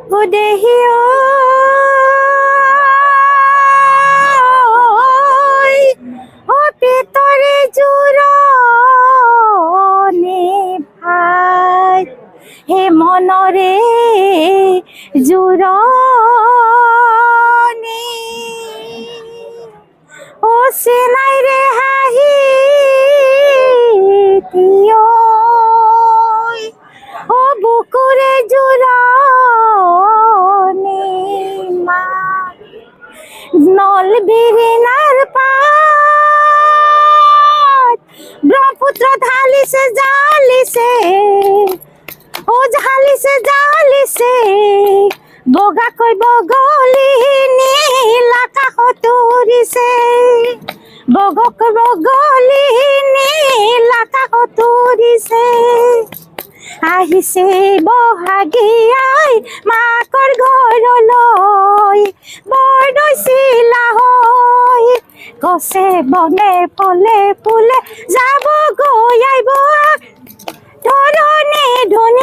দেহি ও পেতরে জুরনে ভাই হে মনরে জুরনে ও সেনাই রে হাহি তিয় ও বুকুরে জুরনে মা নল বিরিনার পাত ব্রহ্মপুত্র ঢালিছে জালিছে ও ঝালিছে বগা কই বগলি নীল আকাশ তুৰিছে বগক বগলি নীল আকাশ তুৰিছে আহিছে বহাগী আই মাকৰ ঘৰলৈ বৰদৈ চিলা হৈ গছে বনে ফলে ফুলে যাব গৈ আহিব ধৰণী ধনী